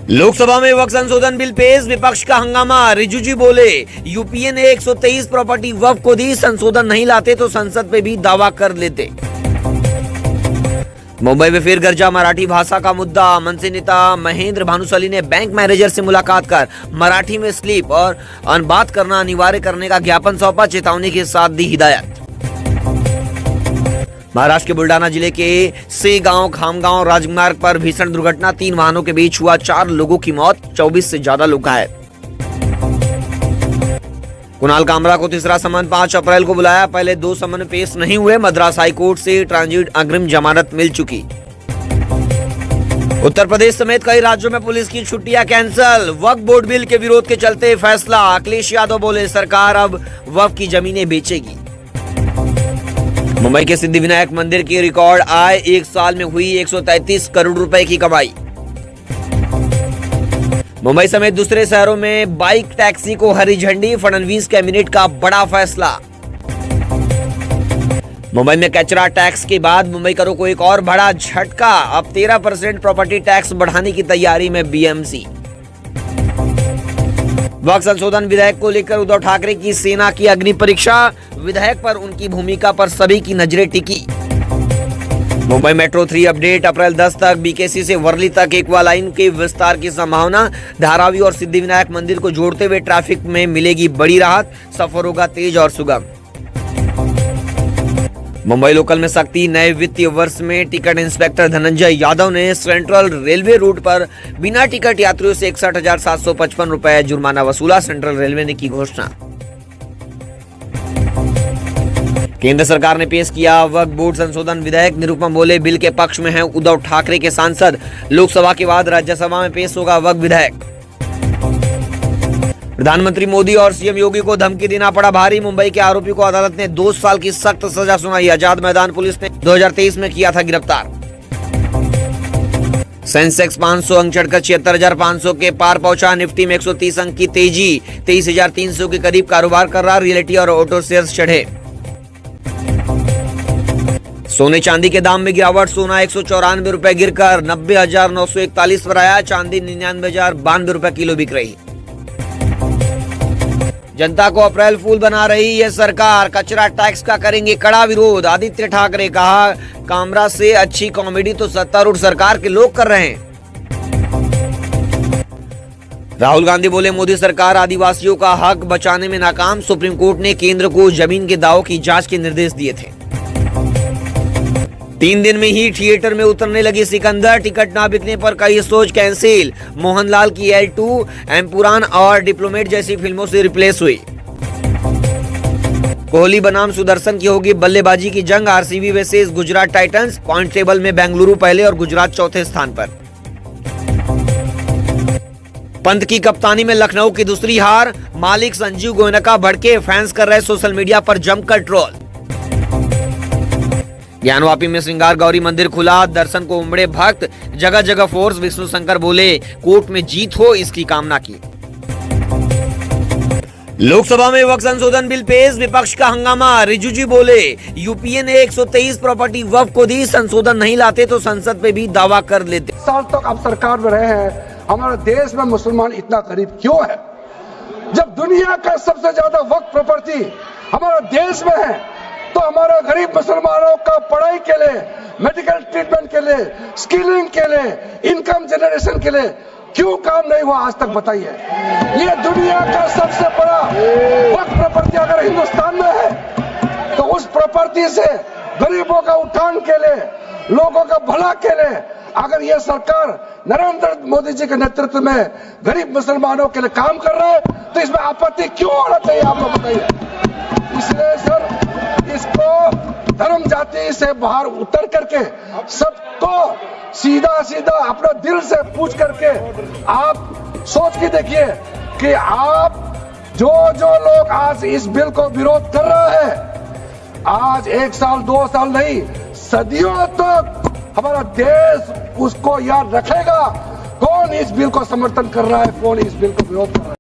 लोकसभा में वक्फ संशोधन बिल पेश, विपक्ष का हंगामा। रिजिजू बोले, यूपीए ने 123 प्रॉपर्टी वक्फ को दी, संशोधन नहीं लाते तो संसद पे भी दावा कर लेते। मुंबई में फिर गरजा मराठी भाषा का मुद्दा। मनसे नेता महेंद्र भानुशाली ने बैंक मैनेजर से मुलाकात कर मराठी में स्लिप और बात करना अनिवार्य करने का ज्ञापन सौंपा, चेतावनी के साथ दी हिदायत। महाराष्ट्र के बुल्डाना जिले के सेगांव खामगांव राजमार्ग पर भीषण दुर्घटना, 3 वाहनों के बीच हुआ 4 लोगों की मौत, 24 से ज्यादा लोग घायल। कुणाल कामरा को तीसरा समन 5 अप्रैल को बुलाया, पहले 2 समन पेश नहीं हुए, मद्रास हाईकोर्ट से ट्रांजिट अग्रिम जमानत मिल चुकी। उत्तर प्रदेश समेत कई राज्यों में पुलिस की छुट्टियां कैंसिल, वक्फ बोर्ड बिल के विरोध के चलते फैसला। अखिलेश यादव बोले, सरकार अब वक्फ की जमीनें बेचेगी। मुंबई के सिद्धिविनायक मंदिर की रिकॉर्ड आय, 1 साल में हुई 133 करोड़ रुपए की कमाई। मुंबई समेत दूसरे शहरों में बाइक टैक्सी को हरी झंडी, फडणवीस कैबिनेट का बड़ा फैसला। मुंबई में कचरा टैक्स के बाद मुंबईकरों को एक और बड़ा झटका, अब 13% प्रॉपर्टी टैक्स बढ़ाने की तैयारी में बीएमसी। वक्फ संशोधन विधेयक को लेकर उद्धव ठाकरे की सेना की अग्नि परीक्षा, विधेयक पर उनकी भूमिका पर सभी की नजरें टिकी। मुंबई मेट्रो 3 अपडेट, अप्रैल 10 तक बीकेसी से वर्ली तक एक्वा लाइन के विस्तार की संभावना। धारावी और सिद्धिविनायक मंदिर को जोड़ते हुए ट्रैफिक में मिलेगी बड़ी राहत, सफर होगा तेज और सुगम। मुंबई लोकल में सख्ती, नए वित्तीय वर्ष में टिकट इंस्पेक्टर धनंजय यादव ने सेंट्रल रेलवे रूट पर बिना टिकट यात्रियों से 61,755 रुपए जुर्माना वसूला, सेंट्रल रेलवे ने की घोषणा। केंद्र सरकार ने पेश किया वक्फ बोर्ड संशोधन विधेयक, निरुपम बोले, बिल के पक्ष में हैं उद्धव ठाकरे के सांसद, लोकसभा के बाद राज्यसभा में पेश होगा वक्फ विधेयक। प्रधानमंत्री मोदी और सीएम योगी को धमकी देना पड़ा भारी, मुंबई के आरोपी को अदालत ने 2 साल की सख्त सजा सुनाई। आजाद मैदान पुलिस ने 2023 में किया था गिरफ्तार। सेंसेक्स 500 अंक चढ़कर 76,500 के पार पहुंचा, निफ्टी में 130 अंक की तेजी, 23,300 के करीब कारोबार कर रहा, रियल्टी और ऑटो शेयर्स चढ़े। सोने चांदी के दाम में गिरावट, सोना 194 रुपए गिरकर 90,941 पर आया, चांदी 99,092 रुपए किलो बिक रही। जनता को अप्रैल फूल बना रही ये सरकार, कचरा टैक्स का करेंगे कड़ा विरोध। आदित्य ठाकरे कहा, कामरा से अच्छी कॉमेडी तो सत्तारूढ़ सरकार के लोग कर रहे हैं। राहुल गांधी बोले, मोदी सरकार आदिवासियों का हक बचाने में नाकाम, सुप्रीम कोर्ट ने केंद्र को जमीन के दावों की जांच के निर्देश दिए थे। 3 दिन में ही थिएटर में उतरने लगी सिकंदर, टिकट ना बिकने पर कई शोज कैंसिल। मोहनलाल की L2, एम्पुरान और डिप्लोमेट जैसी फिल्मों से रिप्लेस हुई। कोहली बनाम सुदर्शन की होगी बल्लेबाजी की जंग, RCB versus Gujarat Titans, point table में बेंगलुरु पहले और गुजरात चौथे स्थान पर। पंत की कप्तानी में लखनऊ की दूसरी हार, मालिक संजीव गोयनका भड़के, फैंस कर रहे सोशल मीडिया पर जमकर ट्रोल। ज्ञानवापी में श्रृंगार गौरी मंदिर खुला, दर्शन को उमड़े भक्त, जगह जगह फोर्स, विष्णु शंकर बोले, कोर्ट में जीत हो इसकी कामना की। लोकसभा में वक्फ संशोधन बिल पेश, विपक्ष का हंगामा। रिजिजू बोले, यूपीए ने 123 प्रॉपर्टी वक्फ को दी, संशोधन नहीं लाते तो संसद पे भी दावा कर लेते। साल तक आप सरकार में रहे हैं, हमारे देश में मुसलमान इतना गरीब क्यों है? जब दुनिया का सबसे ज्यादा वक्फ प्रॉपर्टी हमारे देश में है, तो हमारे गरीब मुसलमानों का पढ़ाई के लिए, मेडिकल ट्रीटमेंट के लिए, स्किलिंग के लिए, इनकम जनरेशन के लिए क्यों काम नहीं हुआ आज तक बताइए? ये दुनिया का सबसे बड़ा वक्फ प्रॉपर्टी अगर हिंदुस्तान में है, तो उस प्रॉपर्टी से गरीबों का उत्थान के लिए, लोगों का भला के लिए अगर ये सरकार नरेंद्र मोदी जी के नेतृत्व में गरीब मुसलमानों के लिए काम कर रहा है, तो इसमें आपत्ति क्यों होना चाहिए आपको बताइए? इसलिए सर, इसको धर्म जाति से बाहर उतर करके सबको सीधा सीधा अपना दिल से पूछ करके आप सोच के देखिए कि आप जो लोग आज इस बिल को विरोध कर रहे हैं, आज 1 साल 2 साल नहीं, सदियों तक हमारा देश उसको याद रखेगा, कौन इस बिल को समर्थन कर रहा है, कौन इस बिल को विरोध कर रहा है।